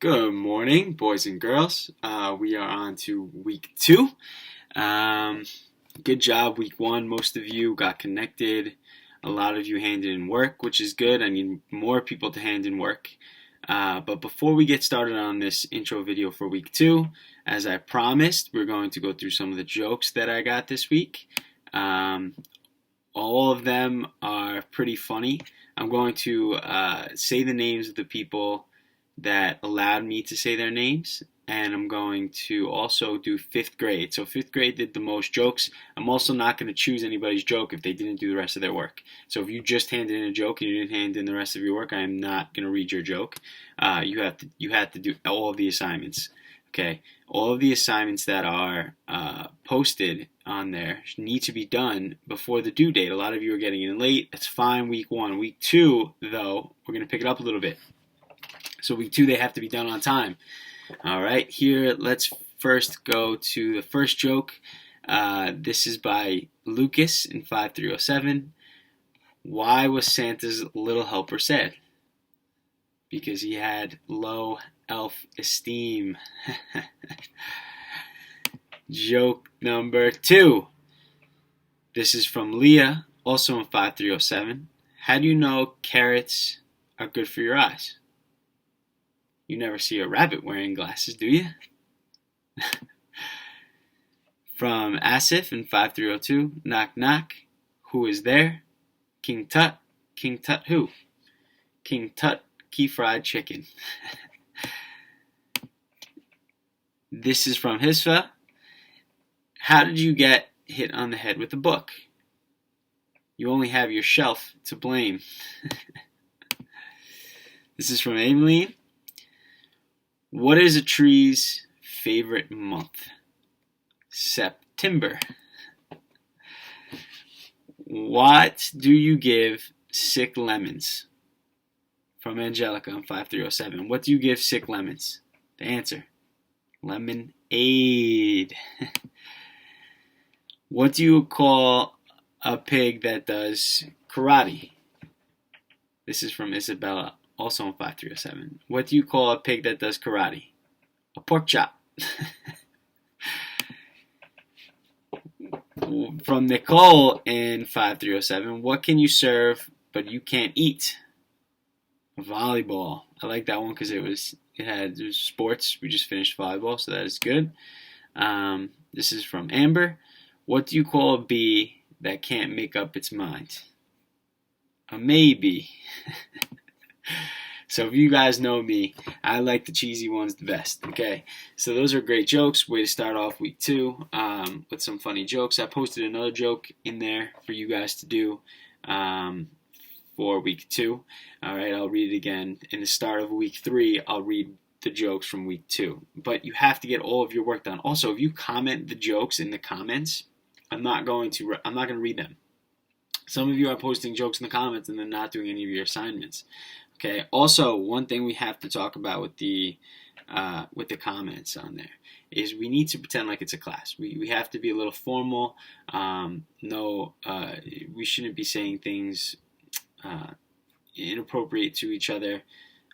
Good morning, boys and girls. We are on to week two. Um, Good job, week one. Most of you got connected. A lot of you handed in work, which is good. I need more people to hand in work. But before we get started on this intro video for week two, as I promised, we're going to go through some of the jokes that I got this week. All of them are pretty funny. I'm going to say the names of the people that allowed me to say their names, and I'm going to also do fifth grade. So fifth grade did the most jokes. I'm also not going to choose anybody's joke if they didn't do the rest of their work. So if you just handed in a joke and you didn't hand in the rest of your work, I am not going to read your joke. You have to do all of the assignments. Okay, all of the assignments that are posted on there need to be done before the due date. A lot of you are getting in late. That's fine. Week one, week two, though, we're going to pick it up a little bit. So week two, they have to be done on time. All right, here, let's first go to the first joke. This is by Lucas in 5307. Why was Santa's little helper sad? Because he had low elf esteem. Joke number two. This is from Leah, also in 5307. How do you know carrots are good for your eyes? You never see a rabbit wearing glasses, do you? From Asif in 5302. Knock, knock. Who is there? King Tut. King Tut who? King Tut key fried chicken. This is from Hisfa. How did you get hit on the head with a book? You only have your shelf to blame. This is from Aileen. What is a tree's favorite month? September. What do you give sick lemons? From Angelica on 5307. What do you give sick lemons? The answer, lemonade. What do you call a pig that does karate? This is from Isabella, also on 5307. What do you call a pig that does karate? A pork chop. From Nicole in 5307. What can you serve but you can't eat? Volleyball. I like that one because it was sports. We just finished volleyball, so that is good. This is from Amber. What do you call a bee that can't make up its mind? A maybe. So if you guys know me, I like the cheesy ones the best. Okay, so those are great jokes. Way to start off week two with some funny jokes. I posted another joke in there for you guys to do for week two. All right, I'll read it again. In the start of week three, I'll read the jokes from week two. But you have to get all of your work done. Also, if you comment the jokes in the comments, I'm not going to read them. Some of you are posting jokes in the comments and then not doing any of your assignments. Okay. Also, one thing we have to talk about with the comments on there is we need to pretend like it's a class. We have to be a little formal. We shouldn't be saying things inappropriate to each other.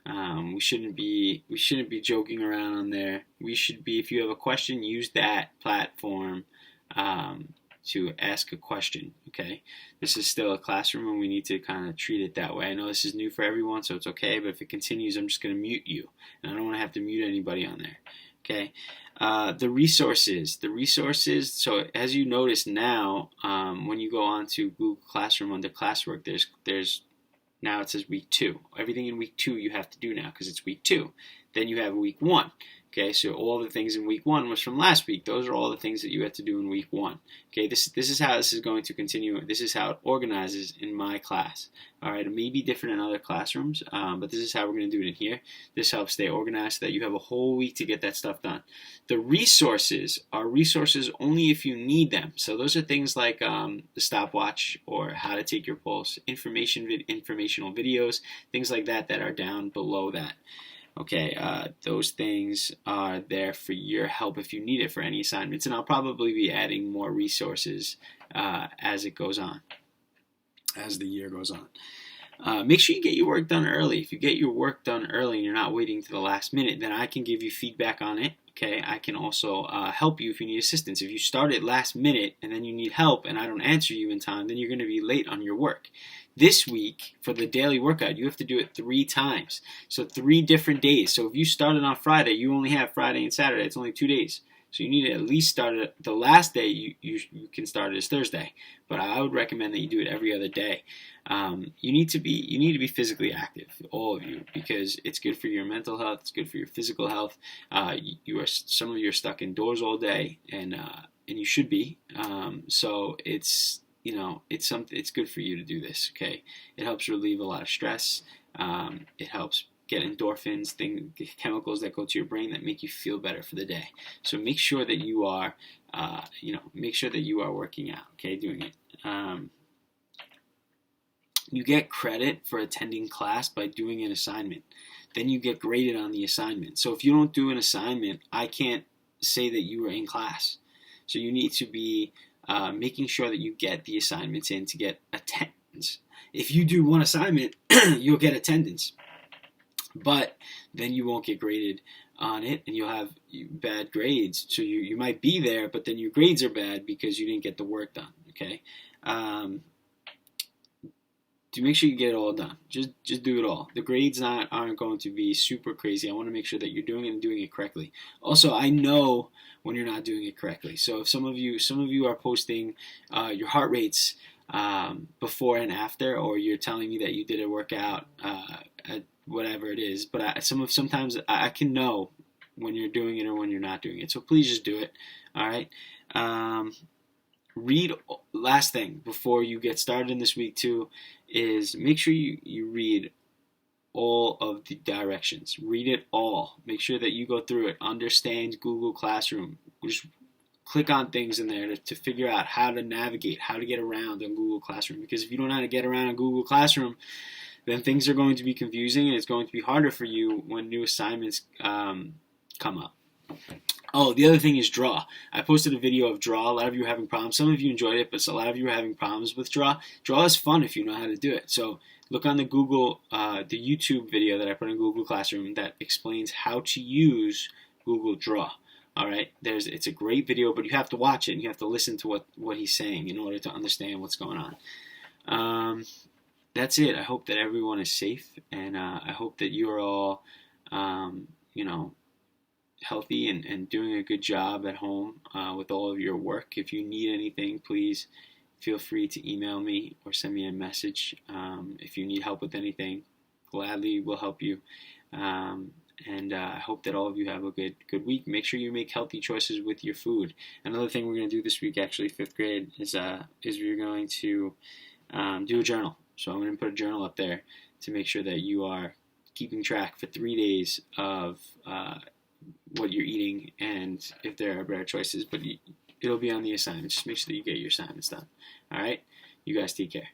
We shouldn't be joking around on there. We should be, if you have a question, use that platform to ask a question. Okay, this is still a classroom and we need to kind of treat it that way. I know this is new for everyone, so it's okay, but if it continues, I'm just going to mute you, and I don't want to have to mute anybody on there. Okay, the resources. So as you notice now, when you go on to Google Classroom under classwork, there's now it says week two. Everything in week two you have to do now because it's week two. Then you have week one. Okay, so all the things in week one was from last week. Those are all the things that you had to do in week one. Okay, this is how this is going to continue. This is how it organizes in my class. All right, it may be different in other classrooms, but this is how we're going to do it in here. This helps stay organized so that you have a whole week to get that stuff done. The resources are resources only if you need them. So those are things like the stopwatch or how to take your pulse, informational videos, things like that that are down below that. Okay, those things are there for your help if you need it for any assignments, and I'll probably be adding more resources as it goes on, as the year goes on. Make sure you get your work done early. If you get your work done early and you're not waiting to the last minute, then I can give you feedback on it. Okay, I can also help you if you need assistance. If you start at last minute and then you need help and I don't answer you in time, then you're going to be late on your work. This week, for the daily workout, you have to do it 3 times. So 3 different days. So if you started on Friday, you only have Friday and Saturday. It's only 2 days. So you need to at least start it. The last day you can start it as Thursday, but I would recommend that you do it every other day. You need to be physically active, all of you, because it's good for your mental health. It's good for your physical health. Some of you are stuck indoors all day, and you should be. So it's it's good for you to do this. Okay, it helps relieve a lot of stress. It helps get endorphins, chemicals that go to your brain that make you feel better for the day. So make sure that you are, working out. Okay, doing it. You get credit for attending class by doing an assignment. Then you get graded on the assignment. So if you don't do an assignment, I can't say that you were in class. So you need to be making sure that you get the assignments in to get attendance. If you do one assignment, you'll get attendance. But then you won't get graded on it, and you'll have bad grades. So you might be there, but then your grades are bad because you didn't get the work done. Okay, to make sure you get it all done. Just do it all. The grades aren't going to be super crazy. I want to make sure that you're doing it and doing it correctly. Also, I know when you're not doing it correctly. So if some of you are posting your heart rates before and after, or you're telling me that you did a workout at whatever it is, but sometimes I can know when you're doing it or when you're not doing it. So please just do it. All right. Last thing before you get started in this week too is make sure you read all of the directions. Read it all. Make sure that you go through it. Understand Google Classroom. Just click on things in there to figure out how to navigate, how to get around on Google Classroom. Because if you don't know how to get around on Google Classroom, then things are going to be confusing and it's going to be harder for you when new assignments come up. Oh, the other thing is Draw. I posted a video of Draw. A lot of you are having problems. Some of you enjoyed it, but a lot of you are having problems with Draw. Draw is fun if you know how to do it. So look on the YouTube video that I put in Google Classroom that explains how to use Google Draw. All right, it's a great video, but you have to watch it and you have to listen to what he's saying in order to understand what's going on. That's it. I hope that everyone is safe, and I hope that you are all, healthy and doing a good job at home with all of your work. If you need anything, please feel free to email me or send me a message. If you need help with anything, gladly will help you. And I hope that all of you have a good week. Make sure you make healthy choices with your food. Another thing we're going to do this week, actually, 5th grade, is we're going to do a journal. So I'm going to put a journal up there to make sure that you are keeping track for 3 days of what you're eating and if there are better choices. But it'll be on the assignment. Just make sure that you get your assignments done. All right? You guys take care.